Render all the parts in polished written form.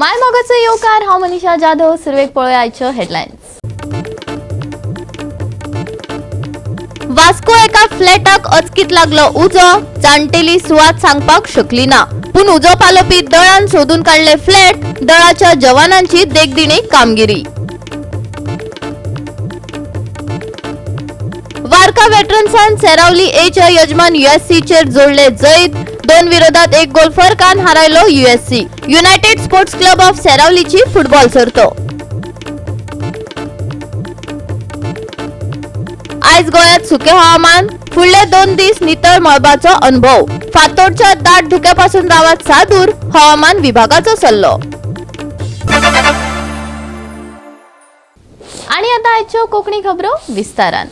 माय मोगाचो येवकार हांव मनीषा जाधव. सुरवेक पळय आयच्यो हेडलायन्स. वास्को एका फ्लॅटाक अचकीत लागलो उजो. जाणटेली सुवात सांगपाक शकली ना, पूण उजो पालोवपी दळान सोदून काडले फ्लॅट. दळाच्या जवानांची देखदिणी कामगिरी. वार्का वेटरन्सान सेरावली एच्या यजमान यूएससी चेर जोडले जैत. 2 विरोधात 1 गोल फरकान हारायलो USC. United Sports Club of सेरावलीची फुटबॉल सर्त. आयज गोयात सुके हवामान. फुडले 2 दीस नितळ मळबाचो अनुभव. फातोडच्या दाट धुक्यापासून रावात सादूर. हवामान विभागाचो सल्लो. आणि आता आयच्यो कोंकणी खबरो विस्तारान.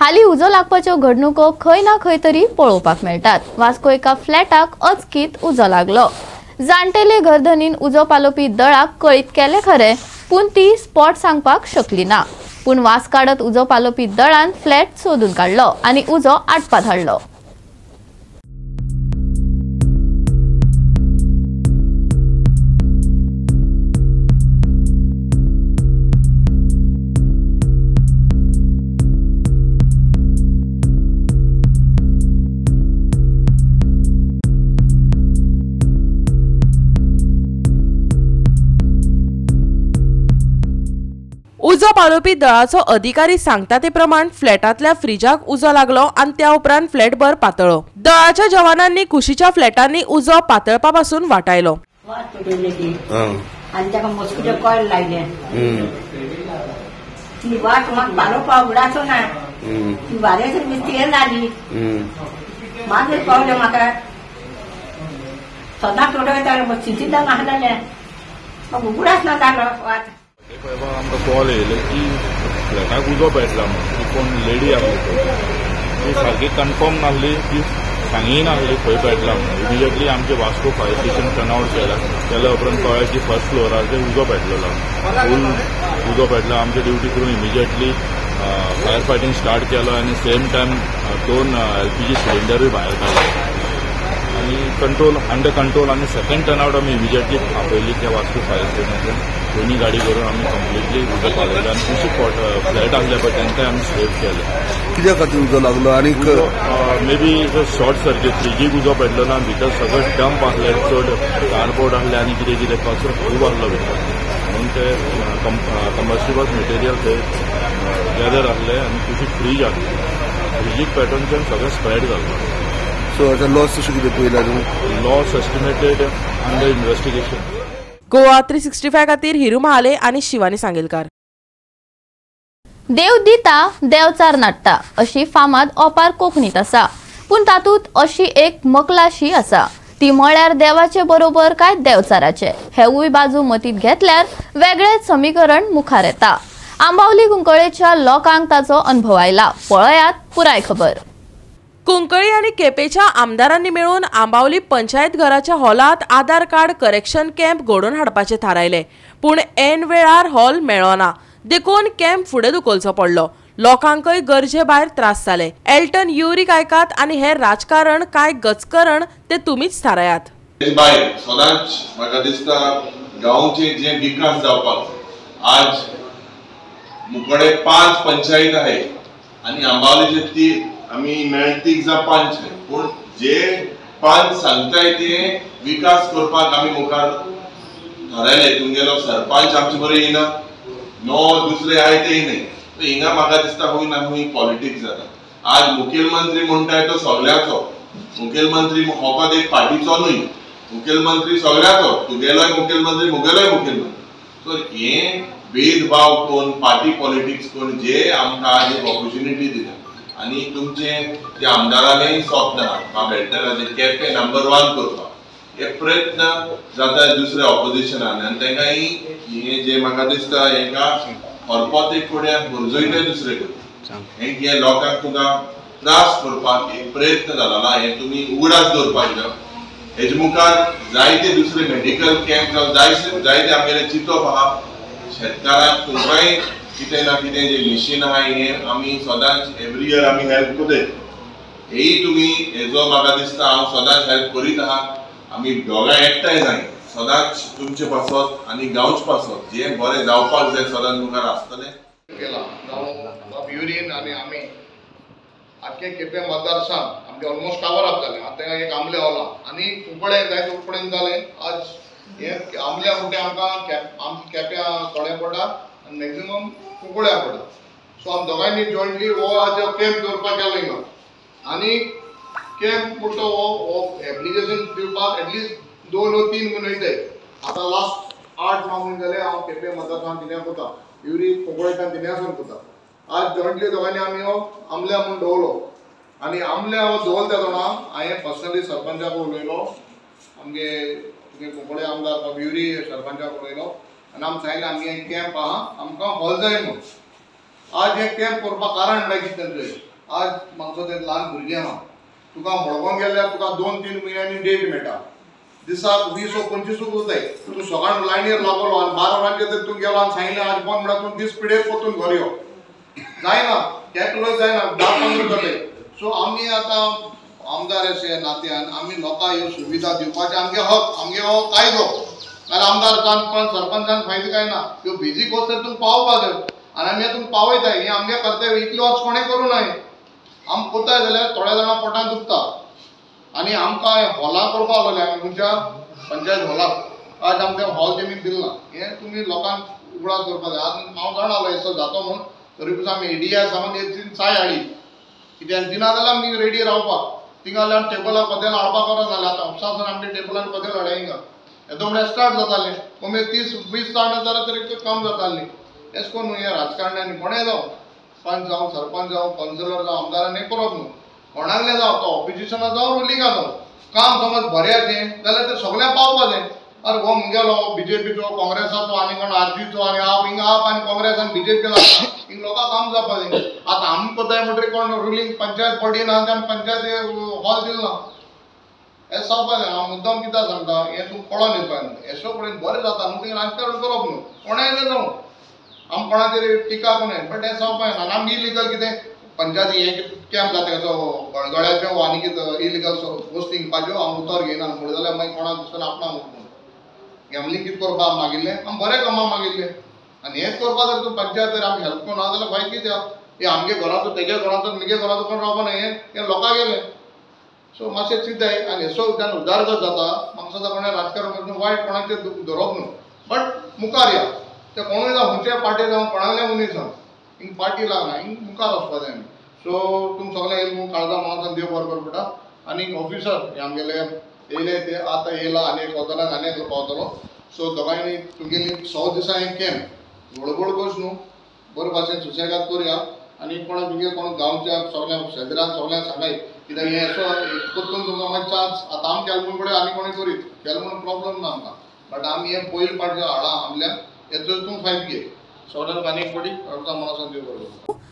हाली उजो लागपाच्यो घडणुको खंय ना खंय तरी पळोवपाक मेळटात. वास्को एका फ्लॅटाक अचकीत उजो लागलो. जाणटेले घरधनीन उजो पालोवपी दळाक कळीत केले खरे, पूण ती स्पॉट सांगपाक शकली ना. पूण वास काडत उजो पालोवपी दळान फ्लॅट सोदून काडलो आनी उजो आटपात हाडलो. उजो पालोवपी दळाचो अधिकारी सांगता ते प्रमाण फ्लॅटातल्या फ्रिजाक उजो लागलो आणि त्या उपरांत फ्लॅट भर पातळो. दळाच्या जवानांनी कुशीच्या फ्लॅटांनी उजो पातळपा पासून वाटायलो. आणि ताका मॉस्किटो कॉयल लायले. ती वाट म्हाका पालोवपा उगडाचो ना. ती वारेसर मिस्त्री जाली. मागीर पावले म्हाका सदांच उडयताले चिंचिता मारलेले. म्हाका उगडाच ना जालो वाट. आमकां कॉल येयलो की फ्लॅटाक उजो पेटला म्हणून. ती कोण लेडी आसली ती सारकी कन्फर्म नासली, ती सांगी नासली खंय पेटला म्हणून. इमिजिएटली आमचे Vasco fire station turn out केल्या उपरांत कळ्ळें की फर्स्ट फ्लोरार ते उजो पेटलेलो. फूल उजो पेटला. आमची ड्युटी करून इमिजिएटली फायर फायटिंग स्टार्ट केलो आनी सेम टायम 2 LPG सिलिंडरूय भायर काडले आनी कंट्रोल अंडर कंट्रोल. आनी सेकंड टर्न आउट आमी इमिजिएटली आपयली त्या वास्को फायर स्टेशनाचेर. दोन्ही गाडी करून आम्ही कम्प्लिटली उजो पालयलो आनी कुशी फ्लॅट आसले पळय तांकांय आमी सेव केले. कित्या खातीर उजो लागलो आनी मे बी शॉर्ट सर्कीट फ्रिजीक उजो पेटलो ना. भितर सगळें डंप आसले, चड कार्डबोर्ड आसले आनी कितें कितें कचरो खूब आसलो भितर. म्हणून ते कंबस्टिबल मटेरियल थंय गॅदर आसले आनी कुशीक फ्रीज आसले. फ्रिजीक पेटोवनच्यान सगळें स्प्रेड जालो. सो आता लॉस कशें कितें पळयला न्हू. Loss estimated under investigation. Goa 365 खातीर हिरू महाले आणि शिवानी सांगेलकार. देव दिता देवचार नाडटा अशी फामाद ओपार कोंकणीत आसा. पूण तातूंत अशी एक मकलाशी आसा, ती म्हळ्यार देवाचे बरोबर काय देवचाराचे. हेवूय बाजू मतींत घेतल्यार वेगळेच समीकरण मुखार येता. आंबावली कुंकळेच्या लोकांक ताचो अनुभव आयला. पळयात पुराय खबर. कुंकळी आणि केपेच्या आमदारांनी मिळून आंबावली पंचायत घराच्या हॉलात आधार कार्ड करेक्शन कॅम्प घडोवन हाडपाचे थारायले. पूण ऐन वेळार हॉल मेळ्ळो ना, देखून कॅम्प फुडें धुकलचो पडलो. लोकांकय गरजे भायर त्रास जाले. एल्टन युरिक आयकात आनी हेर राजकारण काय गचकरण ते तुमीच थारायात. सदांच म्हाका दिसता गांवचे जे विकास जावपाक आज मुकडे 5 पंचायत आहे आणि आंबावलीचे 3 आम्ही मेळतीक जा 5 पूण जे 5 सांगताय ते विकास करपाक आम्ही मुखार थारायले. तुमगेलो सरपंच आमचे बरे येना, नो दुसरे आय ते येना. हिंगा म्हाका दिसता खंय ना खंय पॉलिटिक्स जाता. आज मुखेलमंत्री म्हणटाय तो सगळ्याचो. मुखेलमंत्री फकत एक पार्टीचो न्हय. मुखेलमंत्री सगळ्याचो. तुगेलोय मुखेलमंत्री मुगेलोय मुखेलमंत्री. सो हे भेदभाव कोण पार्टी पॉलिटिक्स कोण जे आमकां आज एक ऑपॉर्च्युनिटी दिता आणि तुमचे जे आमदारांनी स्वप्न बेल्टराचे केपें नंबर 1 करपाक हे प्रयत्न जाता दुसऱ्या ऑपोजिशनान. आनी तांकां हे जे म्हाका दिसता हेका हरपत एक फुड्यान गरजोयताय दुसरे कडेन. हे लोकांक तुका त्रास करपाक एक प्रयत्न जाला. हे तुमी उगडास दवरपाक जाय. हेजे मुखार जायते दुसरे मेडिकल कॅम्प जावं जायते आमगेले चिंतप आहा. शेतकारांक तुमकांय कितें ना कितें जे मिशीन आहा हे आमी सदांच एवरी इयर आमी हेल्प करतात. हेय तुमी हेजो म्हाका दिसता हांव सदांच हेल्प करीत आहा. आमी दोगांय एकठांय जाय सदांच तुमचे पासत आनी गांवचे पासत जे बरें जावपाक जाय सदांच मुखार आसतलें केला जावं ब्युरीन आनी आमी आख्खे केपें मतदारसंघ आमचे ऑलमोस्ट कवर अप जालें आतां एक आमले होला आनी कुंकळे जायते उपडेन जालें आज हे आमल्या मुठे आमकां केप्यां थोडें पडटा आनी मॅक्झिमम कुंकळ्या पडटा सो आमी दोगांयनी जॉयंटली हो आज कॅम्प दवरपाक गेलो हिंगा आनी कॅम्प पुरतो हो एप्लिकेशन दिवपाक एटलिस्ट 2 वा 3 म्हयने वयताय आतां लास्ट 8-9 म्हयने जाले हांव केपें मतदारसंघ तिन्या कोता युरी कोंकळेच्यान तिन्यासून कोता आज जॉयंटली दोगांनी आमी हो आमल्या म्हूण दवरलो आनी आमल्या हो दवरता तेदोना हांवें पर्सनली सरपंचाक उलयलो आमगे कोंकळे आमदार ब्युरी सरपंचाक उलयलो आनी आमी सांगलें आमगे एक कॅम्प आहा आमकां हॉल जाय म्हणून आज हे कॅम्प करपाक कारण म्हणल्यार कितें थंय आज म्हाका ते ल्हान भुरगीं आहा तुका मडगांव गेल्यार तुका 2-3 म्हयन्यांनी डेट मेळटा दिसाक 20 वा 25 उरताय तूं सकाळ लायनीर लागलो आनी 12 वरांचेर तर तूं गेलो आनी सांगलें आज बंद म्हणल्यार तूं दीस पिडेर परतून घर यो जायना कॅटलोय जायना 10-15 जाले सो आमी आतां आमदार अशे नात्यान आमी लोकांक ह्यो सुविधा दिवपाचे आमगे हक आमगे हो कायदो नाल्यार आमदार जावन पण सरपंचान फायदो काय ना ह्यो बेजीक वस्त तुमकां पावोवपाक जाय आनी आमी तुमकां पावयताय हें आमगे कर्तव्य इतले वर्स कोणें करूं न्हय आमी कोताय जाल्यार थोड्या जाणां पोटान दुखता आनी आमकां हॉलां करपाक लागले आमी तुमच्या पंचायत हॉलाक आज आमकां हॉल तेमी दिलना हें तुमी लोकांक उगडास करपाक जाय आज हांव जाणालो असो जातो म्हूण तरी पासून आमी एडीआय सामान एक चाय हाडी कित्याक दिना जाल्यार आमी रेडी रावपाक थिंगा जाल्यार टेबलार कदेल हाडपाक गरज नासलें आतां ऑफिसांसून आमच्या टेबलार कदेल हाडया हिंगा येदो म्हणल्यार स्टार्ट जातालें कमी 30-20 जाणां जाल्यार तरी काम जातालीं अशें करून हे राजकारण्यांनी कोणें जावं पंच जावं सरपंच जावं कावन्सिलर जावं आमदारान हें करप न्हू कोणाकलें जावं तो ऑपोजिशनाक जावं रुलिंगाक जावं काम समज बऱ्याचें जाल्यार तें सगळ्यांक पावपा जाय अरे हो मुगेलो बीजेपीचो काँग्रेसाचो आनी कोण आरजीचो आनी आप हिंगा आप आनी काँग्रेस आनी बीजेपी लागता हिंगा लोकांक काम जावपा जाय आतां आमी कोताय म्हणटरी कोण रुलींग पंचायत पडी ना आनी पंचायत हॉल दिलना हें जावपा जाय हांव मुद्दम कित्याक सांगता हें तूं कळोन येवपाक एशो कडेन बरें जाता न्हू तुवें राजकारण करप न्हू कोणाय जावं आमी कोणाचेर टिका करूं बट हें जावपा जायना आमी इलिगल कितें पंचायती हे कॅम्प जाता गळगळ्याच्यो आनी कितें इलिगल पोस्टींग पाज्यो हांव उतर घेयना म्हणून जाल्यार मागीर कोणाक दिसतना आपणाक म्हणून गॅमलींग कितें करपाक मागिल्लें आमी बरें कामां मागिल्लें आनी हेंच करपाक जर तूं पंचायतीर आमी हेल्प करना जाल्यार फायद कितें हे आमगे घराचो तेगे घराचो म्हगे घराचो कोण रावपा ना हें लोकांक गेलें सो मातशें चिंताय आनी हेचो जेन्ना उदारगत जाता म्हाका सदां कोणें राजकारण करून वायट कोणाचेर धरप न्हू बट मुखार या ते कोणूय जावं खंयच्याय पार्टी जावं कोणाकल्या मनीस जावं हिंग पार्टी लागना हिंग मुखार वचपा जाय आमी सो तुम सगळें येयले म्हूण काळजा मानसान देव बरो करता आनी ऑफिसर हे आमगेले येयले ते आतां येयला आनी एक वतल्यान आनी एकलो पावतलो सो दोगांयनी तुमगेली 100 दिसां एक कॅम्प गडबड करूं न्हू बरे भाशेन सुसेगाद करुया आनी कोणा तुमगे कोण गांवच्या सगळ्या शेजरान सगळ्यांक सांगाय कित्याक हें असो परतून तुमकां मागीर चान्स आतां आमी केलें म्हणून कडेन आनी कोणें करीत केलें म्हणून प्रॉब्लम ना आमकां बट आमी हें पयलीं पावटी हाडा आमल्या हेचो तूं फायदो घे सगळ्यांक आनी एक फावटी काळजा मानसान देव बरो करता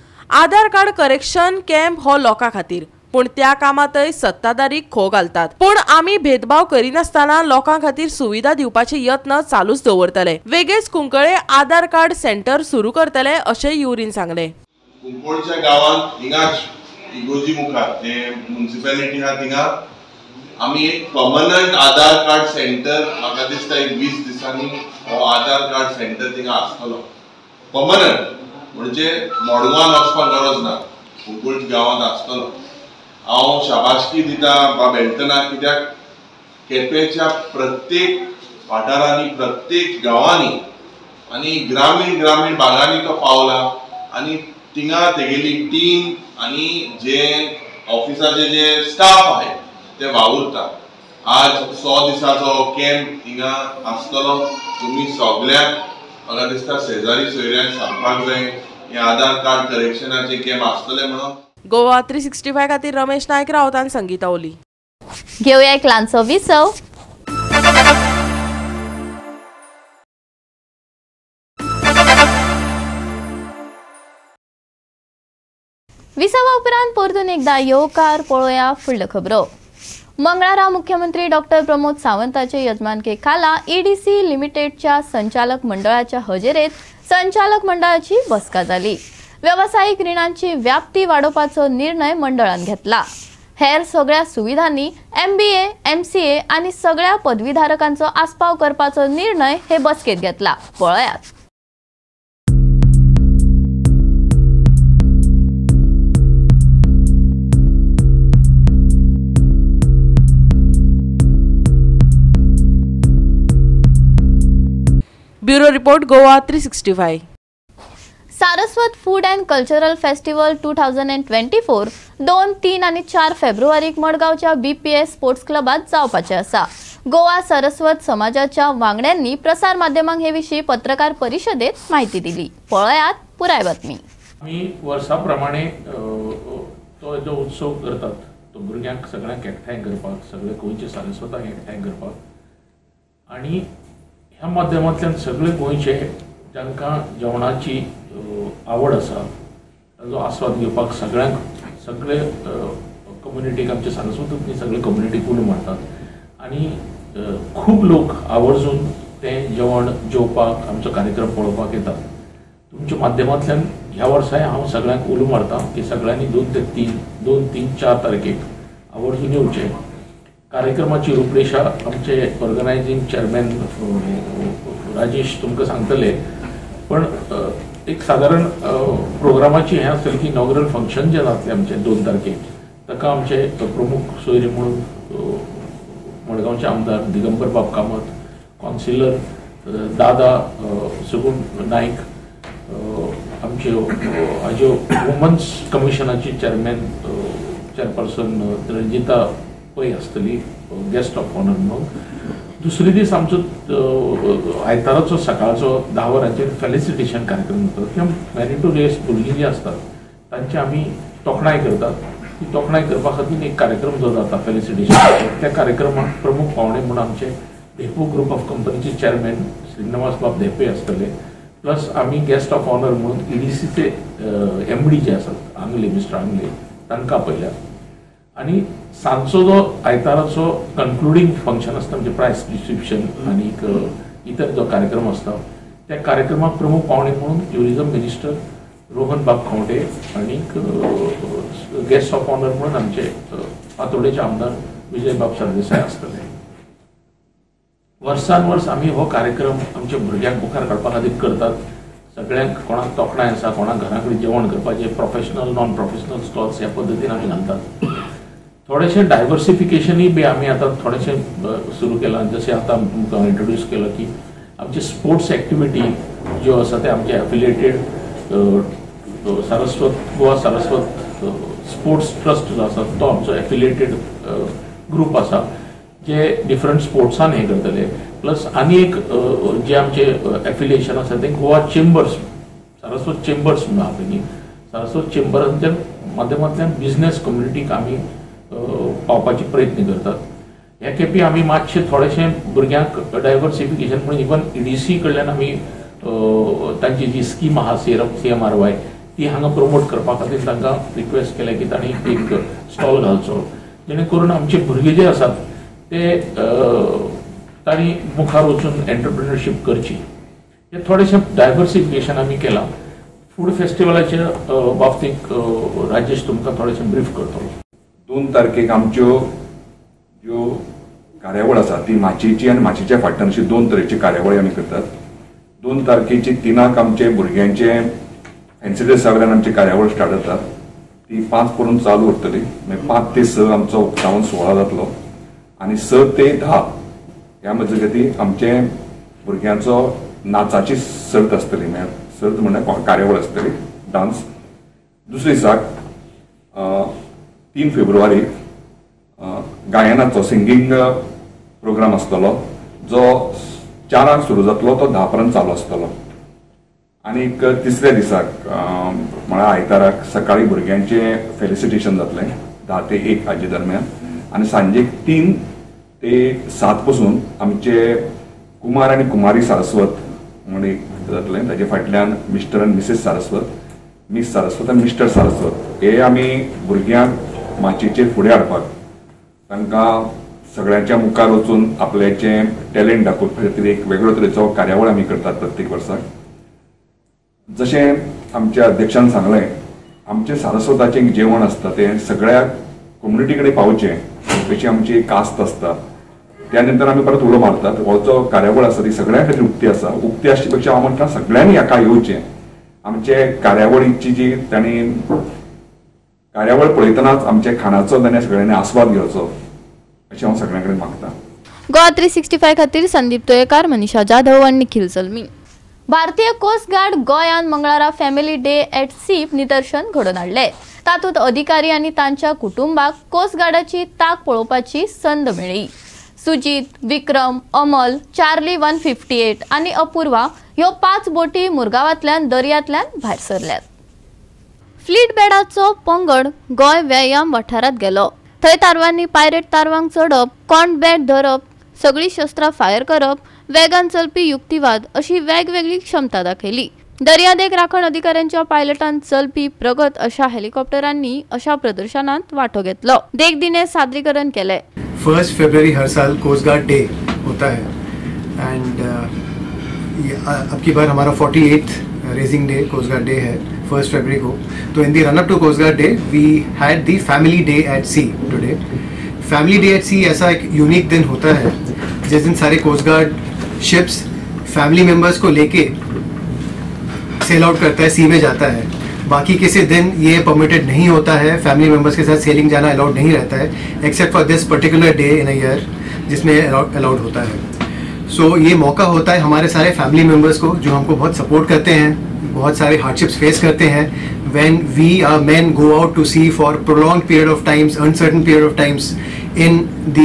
आधार कार्ड करेक्शन कॅम्प हो लोकां खातीर पूण त्या कामांतय सत्ताधारी खो घालतात पूण आमी भेदभाव करिनासतना लोकां खातीर सुविधा दिवपाचे यत्न चालूच दवरतले वेगळेच कुंकळे आधार कार्ड सेंटर सुरू करतले अशें युरीन सांगले कुंकळच्या गांवांत हिंगाच इगोजी मुखार जे म्युनिसिपॅलिटी आहा थिंगा आमी एक पर्मनंट आधार कार्ड सेंटर म्हाका दिसता एक 20 दिसांनी हो आधार कार्ड सेंटर थिंगा आसतलो पर्मनंट म्हणजे मडगांवान वचपाक गरज ना कुंकळच्या गांवांत आसतलो हांव शाबासकी दिता बाब एल्टनाक कित्याक केपेंच्या प्रत्येक वाठारांनी प्रत्येक गांवांनी आनी ग्रामीण भागांनी तो पावला आनी थिंगा तेगेली टीम आनी जे ऑफिसाचे जे स्टाफ आहे ते वावुरता आज 100 दिसाचो कॅम्प हिंगा आसतलो तुमी सगळ्यांक म्हाका दिसता शेजारी सोयऱ्यांक सांगपाक जाय हे आधार कार्ड करेक्शनाचे कॅम्प आसतले म्हणून गोवा 365 खातीर रमेश नायक रावत आनी संगीता ओली घेवया एक ल्हानसो विसव विसवा उपरांत परतून एकदा येवकार पळोवया फुडल्यो खबरो मंगळारा मुख्यमंत्री डॉक्टर प्रमोद सावंताचे यजमानके खाला ईडीसी लिमिटेडच्या संचालक मंडळाच्या हजेरेत संचालक मंडळाची बसका जाली व्यावसायिक रिणांची व्याप्ती वाडोवपाचो निर्णय मंडळान घेतला हेर सगळ्या सुविधांनी MBA, MCA आणि सगळ्या पदवीधारकांचो आस्पाव करपाचो निर्णय हे बसकेत घेतला. पळयात. Bureau report Goa 365. Saraswat food and cultural festival 2024 2, 3 आणि 4 फेब्रुवारीक मडगावच्या BPS स्पोर्ट्स क्लबात जावपाचे आसा. गोवा सारस्वत समाजाच्या वांगड्यांनी प्रसार माध्यमांक हे विशीं पत्रकार परिशदेत माहिती दिली. पळयात पुराय बातमी. आम्ही वर्साप्रमाणे तो जो उत्सव करतात तो भुरग्यांक सगळ्यांक एकठांय करपाक, सगळे गोंयचे सारस्वताक एकठांय करपाक आणि ह्या माध्यमांतल्यान सगळे गोंयचे जांकां जेवणाची आवड आसा ताजो आस्वाद घेवपाक सगळे कम्युनिटीक आमचे सारस्वतांतली सगळे कम्युनिटीक उलो मारतात आणि खूब लोक आवर्जून तें जेवण जेवपाक आमचो कार्यक्रम पळोवपाक येतात. तुमच्या माध्यमांतल्यान ह्या वर्साय हांव सगळ्यांक उलो मारतां की सगळ्यांनी 2 ते 4 तारखेक आवर्जून येवचें. कार्यक्रमाची रूपरेषा आमचे ऑर्गनायझिंग चेअरमॅन राजेश तुमकां सांगतले, पण एक साधारण प्रोग्रामाची हें आसतलें की इनॉग्रल फंक्शन जें जातलें आमचे 2 तारखेक ताका आमचे प्रमुख सोयरे म्हणून मडगांवचे आमदार दिगंबर बाब कामत, कौन्सिलर दादा सुगुण नाईक, आमचे हाज्यो वुमन्स कमिशनाची चेअरपर्सन रंजिता पै आसतली गेस्ट ऑफ ऑनर म्हणून. दुसरे दीस आमचो आयताराचो सकाळचो 10 वरांचेर फेलिसिटेशन कार्यक्रम जाता. किंवा मॅरिटोरियस भुरगीं जीं असतात तांची आमी तोखणाय करतात. ती तोखणाय करपा खातीर एक कार्यक्रम जो जाता फेलिसिटेशन, त्या कार्यक्रमाक प्रमुख पावणे म्हणून आमचे धेपू ग्रुप ऑफ कंपनीचे चेअरमॅन श्रीनिवास बाब धेपे आसतले. प्लस आमी गेस्ट ऑफ ऑनर म्हणून EDCचे MD जे आसात आंगले, मिस्टर आंगले, तांकां आपयल्या. आणि सांजचो जो आयताराचो कन्क्लुडिंग फंक्शन आसता म्हणजे प्रायज डिस्ट्रिब्युशन आणि इतर जो कार्यक्रम आसता त्या कार्यक्रमाक प्रमुख पावणे म्हणून ट्युरिझम मिनिस्टर रोहन बाब खंवटे आणि गेस्ट ऑफ ऑनर म्हणून आमचे पातोडेचे आमदार विजय बाब सरदेसाय आसतले. वर्सान वर्स आमी हो कार्यक्रम आमच्या भुरग्यांक मुखार काडपा खातीर करतात. सगळ्यांक कोणाक तोखणाय आसा, कोणाक घरा कडेन जेवण करपाचें, प्रोफेशनल नॉन प्रोफेशनल स्टॉल्स ह्या पद्दतीन आमी घालतात. थोडेशें डायवर्सिफिकेशनूय बी आमी आतां थोडेशें सुरू केलां. जशें आतां तुमकां इंट्रोड्यूस केलो की आमचे स्पोर्ट्स एक्टिविटी ज्यो आसा ते आमचे affiliated Goa Saraswat sports trust जो आसा तो आमचो एफिलिएटेड ग्रूप आसा जे डिफरंट स्पोर्ट्सान हें करतले. प्लस आनी एक जे आमचे एफिलिएशन आसा ते गोवा चेंबर्स, सारस्वत चेंबर्स म्हणून आहा पळय, सारस्वत चेंबरांच्या माध्यमांतल्यान बिझनेस कम्युनिटीक आमी पावपाचे प्रयत्न करतात. ह्या खेपी आमी मातशें थोडेशें भुरग्यांक डायवर्सिफिकेशन म्हणून इवन EDC कडल्यान आमी तांची जी स्कीम आहा CMRY ती हांगा प्रमोट करपा खातीर तांकां रिक्वेस्ट केल्या की तांणी एक स्टॉल घालचो जेणे करून आमचे भुरगे जे आसात ते तांणी मुखार वचून एंटरप्रिनरशीप करची. हे थोडेशें डायवर्सिफिकेशन आमी केलां. फूड फेस्टिवलाच्या बाबतींत राजेश तुमकां थोडेशें ब्रीफ करतलो. 2 तारखेक आमच्यो ज्यो कार्यावळ आसा ती माचयेची आनी माचयेच्या फाटल्यान अशी 2 तरेची कार्यावळी आमी करतात. 2 तारखेची 3 आमचे भुरग्यांचे फॅन्सी ड्रेसा वयल्यान आमची कार्यावळ स्टार्ट जाता. ती 5 पर्यंत चालू उरतली. मागीर 5 ते 6 आमचो उक्तावण सोहळा जातलो आनी 6 ते 10 ह्या मजगती आमचे भुरग्यांचो नाचाची सर्त आसतली. म्हळ्यार सर्त म्हणल्यार कार्यावळ आसतली डान्स. दुसरे दिसाक 3 फेब्रुवारीक गायनाचो सिंगींग प्रोग्राम आसतलो जो 4 सुरू जातलो तो 10 पर्यंत चालू आसतलो. आनी तिसऱ्या दिसाक म्हळ्यार आयताराक सकाळी भुरग्यांचे फेलिसिटेशन जातलें 10 ते 1 हाजे दरम्यान आनी सांजेक 3 ते 7 पासून आमचे कुमार आनी कुमारी सारस्वत म्हण एक जातलें. ताजे फाटल्यान मिस्टर आनी मिसेस सारस्वत, मिस सारस्वत आनी मिस्टर सारस्वत हे आमी भुरग्यांक माचयेचेर फुडें हाडपाक तांकां सगळ्यांच्या मुखार वचून आपल्याचें टॅलंट दाखोवपा खातीर एक वेगळो तरेचो कार्यावळ आमी करतात प्रत्येक वर्साक. जशें आमच्या अध्यक्षान सांगलें आमचें सारस्वताचें जेवण आसता तें सगळ्या कम्युनिटीकडे पावचें अशी आमची एक कास्त आसता. त्यानंतर आम्ही परत उलो मारतात. हो जो कार्यावळ आसा ती सगळ्यां खातीर उक्ती आसा. उक्ती आसचे पेक्षा हांव म्हणटा सगळ्यांनी हाका येवचें. आमचे कार्यावळीची जी तांणी कार्यावळ पळयतनाच आमच्या खाणाचो ताणें सगळ्यांनी आस्वाद घेवचो अशें हांव सगळ्यां कडेन मागता. गोवा 365 खातीर संदीप तोयेकार, मनीषा जाधव आनी निखिल सलमी. भारतीय कोस्ट गार्ड गोंयांत मंगळारा फॅमिली डे एट सी निदर्शन घडोवन हाडले. तातूंत अधिकारी आनी तांच्या कुटुंबाक कोस्ट गार्डाची ताक पळोवपाची संद मेळ्ळी. सुजीत, विक्रम, अमल, चार्ली 158 आनी अपूर्वा ह्यो 5 बोटी मुरगांवांतल्यान दर्यांतल्यान भायर सरल्यात. फ्लीट बॅडाचो पंगड गोंय व्यायाम वाठारांत गेलो. थंय तारवांनी पायरेट तारवांक चडप, कॉन्ट बॅट धरप, सगळी शस्त्रां फायर करप, वेगान चलपी युक्तिवाद अशी वेगवेगळी क्षमता दाखयली. दर्यादेग राखण अधिकाऱ्यांच्या पायलटान चलपी प्रगत अशा हेलिकॉप्टरांनी अशा प्रदर्शनात वांटो घेतलो. देख दिने सादरीकरण केले. 1 फरवरी हर साल कोस्ट गार्ड डे होता है एंड अब की बार हमारा 48th raising day coast guard day है 1 फरवरी को. तो in the run up to coast guard day we had the family day at sea today. Family day at sea ऐसा एक यूनिक दिन होता है जिस दिन सारे coast guard ships family members को लेके सेल आउट करता है, सी में जाता है. बाकी किसी दिन ये परमिटेड नहीं होता है, फैमिली मेंबर्स के साथ सेलिंग जाना अलाउड नहीं रहता है except for this particular day in a year जिसमें अलाउड होता है. सो ये मौका होता है हमारे सारे फैमिली मेंबर्स को जो हमको बहुत सपोर्ट करते हैं, बहुत सारे हार्डशिप्स फेस करते हैं. When we are men go out to sea for prolong period of times, uncertain period of times in the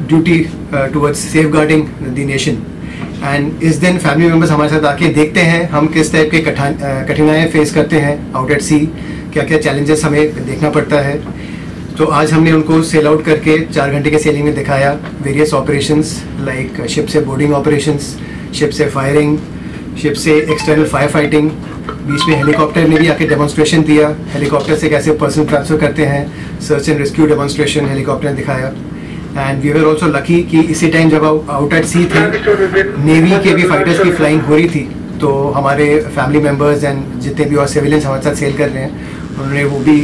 duty towards safeguarding the nation. And इस दिन फैमिली मेंबर्स हमारे साथ आके देखते हैं हम किस टाइप के कठिनाइयाँ फेस करते हैं आउट एट सी, क्या क्या चैलेंजेस हमें देखना पड़ता है. तो आज हमने उनको सेल आउट करके 4 घंटे के सेलिंग में दिखाया वेरियस ऑपरेशंस लाइक शिप से बोर्डिंग ऑपरेशंस, शिप से फायरिंग, शिप से एक्सटर्नल फायर फाइटिंग. बीच में हेलीकॉप्टर ने भी आके डेमोन्स्ट्रेशन दिया, हेलीकॉप्टर से कैसे पर्सन ट्रांसफर करते हैं, search and rescue demonstration helicopter ने दिखाया. And we were also lucky कि इसी टाइम जब आउट एट सी थे नेवी के भी फाइटर्स की फ्लाइंग हो रही थी, तो हमारे फैमिली मेम्बर्स एंड जितने भी और सिविलियंस हमारे साथ सेल कर रहे हैं उन्होंने वो भी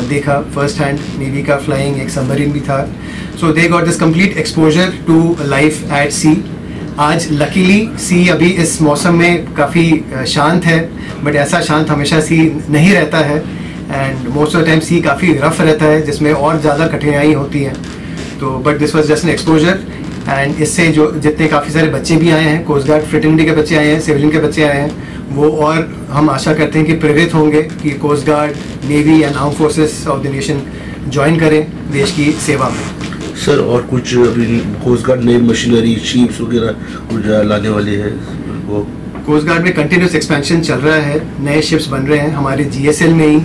देखा फर्स्ट हैंड. नेवी का फ्लाइंग एक सबमरीन भी था. So they got this complete exposure to life at sea. आज लकीली सी अभी इस मौसम में काफ़ी शांत है, बट ऐसा शांत हमेशा सी नहीं रहता है and most of the time sea काफ़ी रफ रहता है जिसमें और ज़्यादा कठिनाई होती हैं. तो बट दिस वाज जस्ट एन एक्सपोजर एंड इससे जो जितने काफ़ी सारे बच्चे भी आए हैं, कोस्ट गार्ड फ्रेटर्निटी के बच्चे आए हैं, सिविलियन के बच्चे आए हैं, वो और हम आशा करते हैं कि प्रेरित होंगे कि coast guard, navy and arm forces of the nation join करें देश की सेवा में. सर और कुछ अभी कोस्ट गार्ड नई मशीनरी, शिप्स वगैरह कुछ लाने वाली है वो? कोस्ट गार्ड में कंटिन्यूस एक्सपेंशन चल रहा है, नए शिप्स बन रहे हैं. हमारे GSL में ही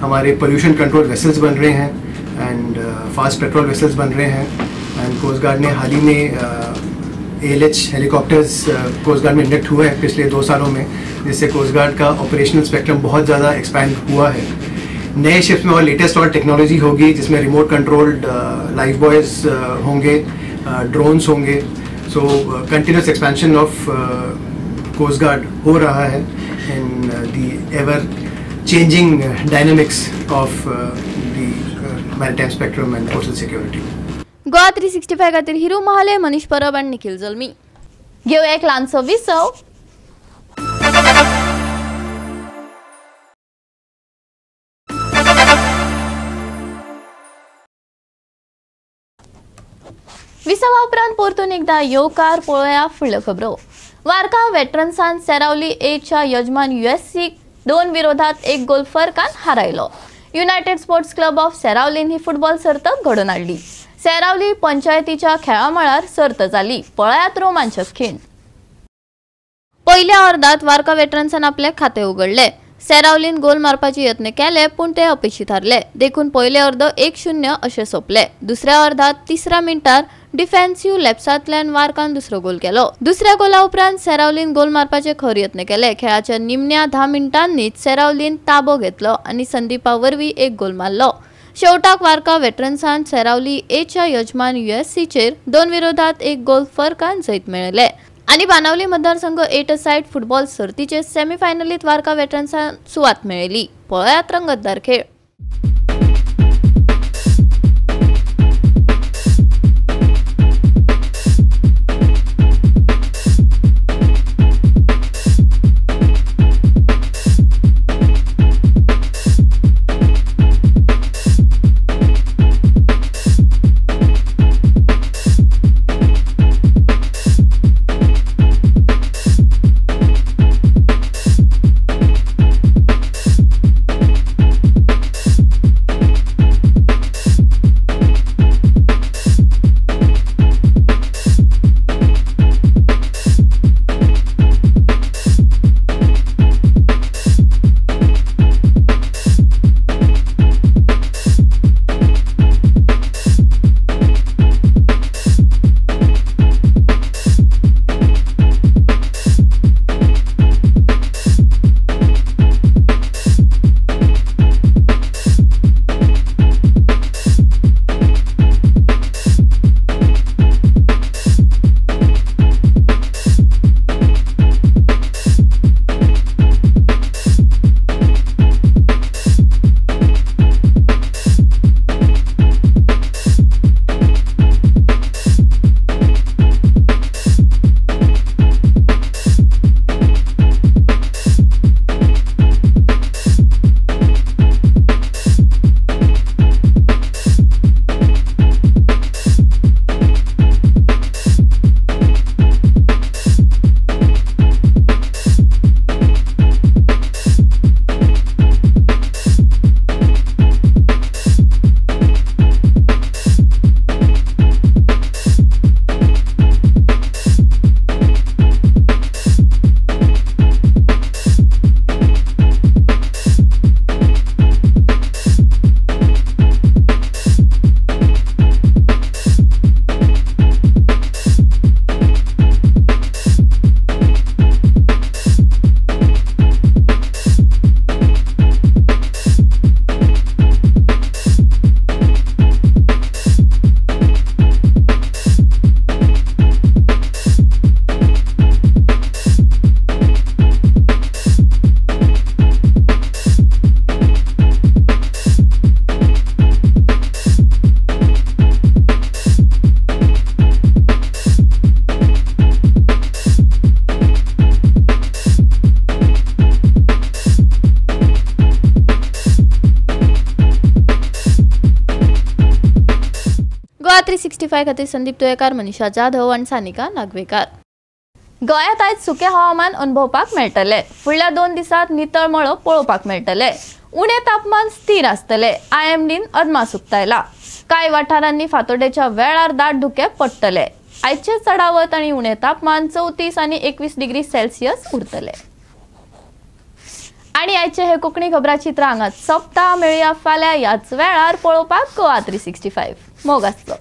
हमारे पोल्यूशन कंट्रोल वेसल्स बन रहे हैं एंड फास्ट पेट्रोल वेसल्स बन रहे हैं. एंड कोस्ट गार्ड ने हाल ही में ALH हेलीकॉप्टर्स कोस्ट गार्ड में इंडक्ट हुए हैं पिछले 2 सालों में, जिससे कोस्ट गार्ड का ऑपरेशनल स्पेक्ट्रम बहुत ज़्यादा एक्सपैंड हुआ है. नए शिप्स में और लेटेस्ट और टेक्नोलॉजी होगी जिसमें रिमोट कंट्रोल्ड लाइफ बॉयज होंगे, ड्रोन्स होंगे. So continuous expansion of coast guard हो रहा है in the ever changing dynamics of the maritime spectrum and coastal security. Goa 365 खातीर हिरू महाले, मनीष परब आनी निखिल जल्मी. घेवया एक ल्हानसो विसव. विसवा उपरांत परतून एकदा येवकार पळोवया फुडल्यो खबरो. वार्का वेटरन्सान सेरावली एच्या यजमान USC 2-1 गोल फरकान हारायलो. युनायटेड स्पोर्ट्स क्लब ऑफ सेरावलीन ही फुटबॉल सर्त घडोवन हाडली. सेरावली पंचायतीच्या खेळा मळार सर्त जाली. पळयात रोमांचक खीण. पहिल्या अर्धात वार्का वेटरन्सान आपले खाते उगडले. सेरावलीन गोल मारपाचे यत्न केले पूण ते अपेक्षित हारले. देखून पहिले अर्ध 1-0 अशें सोंपले. दुसऱ्या अर्धात 3 मिनटार डिफेन्सिव्ह लॅप्सांतल्यान वार्कान दुसरो गोल केलो. दुसऱ्या गोला उपरांत सेरावलीन गोल मारपाचे खर यत्न केले. खेळाच्या निमण्या 10 मिनटांनीच सेरावलीन ताबो घेतलो आनी संदीपा वरवीं एक गोल मारलो. शेवटाक वार्का वेटरन्सान सेरावली एच्या यजमान USCचेर 2-1 गोल फरकान जैत मेळयले. आनी बाणावली मतदारसंघ 8-a-साइड फुटबॉल सर्तीचे सेमीफायनलीत वार्का वेटरन्सान सुवात मेळयली. पळयात रंगतदार खेळ. 365 खातीर संदीप तुयेकार, मनीषा जाधव आनी सानिका नागवेकार. गोंयांत आयज सुकें हवामान अनुभवपाक मेळटले. फुडल्या 2 दिसांत नितळ मळो पळोवपाक मेळटले. उणे तापमान स्थिर आसतले. IMDन अदमास उक्तायला. कांय वाठारांनी फांतोडेच्या वेळार दाट धुके पडटले. आयचे चडावत आनी उणे तापमान 34 आनी 21 डिग्री सेल्सियस उरतले. आणि आयचे हे कोंकणी खबराचित्र हांगाच सोंपता. मेळुया फाल्यां ह्याच वेळार पळोवपाक गोवा 365. मोग आसलो.